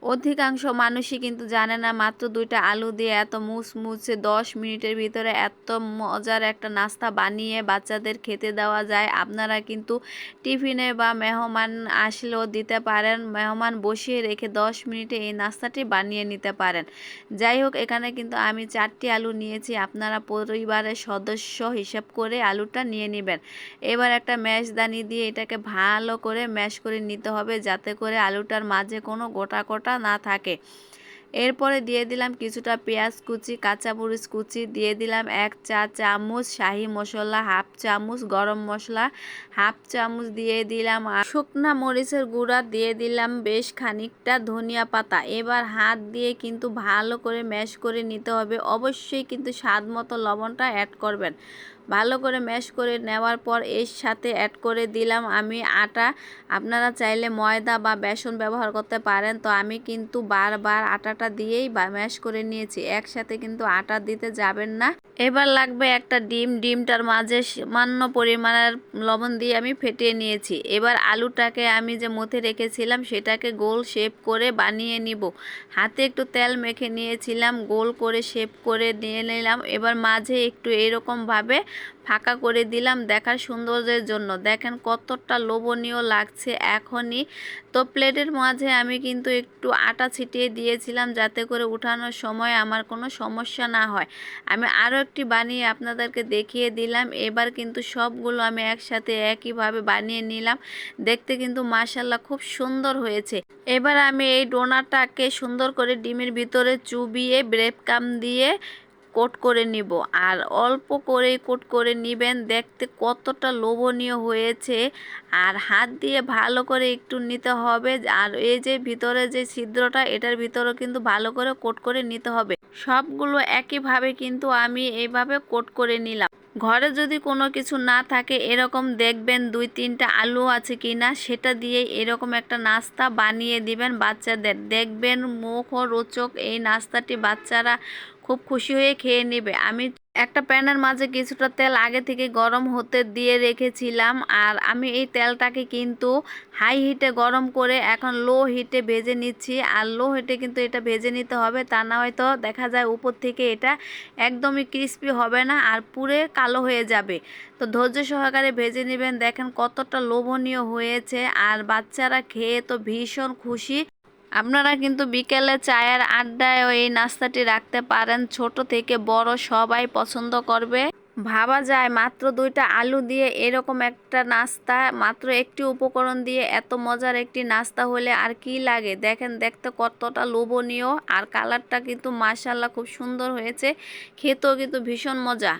অধিকাংশ মানুষই কিন্তু জানে না মাত্র 2টা আলু দিয়ে এত মুচমুচে 10 মিনিটের ভিতরে এত মজার একটা নাস্তা বানিয়ে বাচ্চাদের খেতে দেওয়া যায়। আপনারা কিন্তু টিফিনে বা মেহমান আসলেও দিতে পারেন, মেহমান বসিয়ে রেখে 10 মিনিটে এই নাস্তাটি বানিয়ে নিতে পারেন। যাই হোক, এখানে কিন্তু আমি 4টি আলু নিয়েছি। আপনারা পরিবারের সদস্য হিসাব করে আলুটা নিয়ে নেবেন। এবার একটা ম্যাশদানি দিয়ে এটাকে ভালো করে ম্যাশ করে নিতে হবে, যাতে করে আলুটার মাঝে কোনো গোটা গোটা না থাকে। এরপরে দিয়ে দিলাম কিছুটা পেঁয়াজ কুচি, কাঁচামরিচ কুচি, দিয়ে দিলাম 1 চা চামচ শাহি মশলা, হাফ চামচ গরম মশলা, হাফ চামচ দিয়ে দিলাম শুকনা মরিচের গুঁড়া, দিয়ে দিলাম বেশ খানিকটা ধনিয়া পাতা। এবার হাত দিয়ে কিন্তু ভালো করে ম্যাশ করে নিতে হবে। অবশ্যই কিন্তু স্বাদ মতো লবণটা অ্যাড করবেন। ভালো করে ম্যাশ করে নেওয়ার পর এর সাথে অ্যাড করে দিলাম আমি আটা। আপনারা চাইলে ময়দা বা বেসন ব্যবহার করতে পারেন। তো আমি কিন্তু বারবার আটাটা দিয়েই ম্যাশ করে নিয়েছি, একসাথে কিন্তু আটা দিতে যাবেন না। এবার লাগবে একটা ডিম। ডিমটার মাঝে সামান্য পরিমাণের লবণ দিয়ে আমি ফেটিয়ে নিয়েছি। এবার আলুটাকে আমি যে মথে রেখেছিলাম সেটাকে গোল শেপ করে বানিয়ে নিব। হাতে একটু তেল মেখে নিয়েছিলাম, গোল করে শেপ করে নিয়ে নিলাম। এবার মাঝে একটু এরকমভাবে ফাঁকা করে দিলাম দেখার সৌন্দর্যের জন্য। দেখেন কতটা লোভনীয় লাগছে এখনই। তো প্লেটের মাঝে আমি কিন্তু একটু আটা ছিটিয়ে দিয়েছিলাম, যাতে করে উঠানোর সময় আমার কোনো সমস্যা না হয়। আমি আরও একটি বানিয়ে আপনাদেরকে দেখিয়ে দিলাম। এবার কিন্তু সবগুলো আমি একসাথে একইভাবে বানিয়ে নিলাম। দেখতে কিন্তু মাশাআল্লাহ খুব সুন্দর হয়েছে। এবার আমি এই ডোনাটাকে সুন্দর করে ডিমের ভিতরে চুবিয়ে ব্রেড ক্রাম্ব দিয়ে কোট করে নিব। আর অল্প করে কোট করে নেবেন। দেখতে কতটা লোভনীয় হয়েছে। আর হাত দিয়ে ভালো করে একটু নিতে হবে। আর এই যে ভিতরে যে ছিদ্রটা, এটার ভিতরেও কিন্তু ভালো করে কোট করে নিতে হবে। সবগুলো একইভাবে কিন্তু আমি এইভাবে কোট করে নিলাম। ঘরে যদি কোনো কিছু না থাকে, এরকম দেখবেন 2-3টা আলু আছে কিনা, সেটা দিয়ে এরকম একটা নাস্তা বানিয়ে দিবেন বাচ্চাদের। দেখবেন মুখরোচক এই নাস্তাটি বাচ্চারা খুব খুশি হয়ে খেয়ে নেবে। আমি একটা প্যানের মাঝে কিছুটা তেল আগে থেকে গরম হতে দিয়ে রেখেছিলাম। আর আমি এই তেলটাকে কিন্তু হাই হিটে গরম করে এখন লো হিটে ভেজে নিচ্ছি। আর লো হিটে কিন্তু এটা ভেজে নিতে হবে, তা না হয়তো দেখা যায় উপর থেকে এটা একদমই ক্রিস্পি হবে না আর পুরে কালো হয়ে যাবে। তো ধৈর্য সহকারে ভেজে নেবেন। দেখেন কতটা লোভনীয় হয়েছে। আর বাচ্চারা খেয়ে তো ভীষণ খুশি। আপনারা কিন্তু বিকেলে চায়ের আড্ডায় এই নাস্তাটি রাখতে পারেন। ছোট থেকে বড় সবাই পছন্দ করবে। ভাবা যায় মাত্র 2টা আলু দিয়ে এরকম একটা নাস্তা, মাত্র একটি উপকরণ দিয়ে এত মজার একটি নাস্তা হলে আর কি লাগে। দেখেন দেখতে কতটা লোভনীয়। আর কালারটা কিন্তু মাশাআল্লাহ খুব সুন্দর হয়েছে, খেতেও কিন্তু ভীষণ মজা।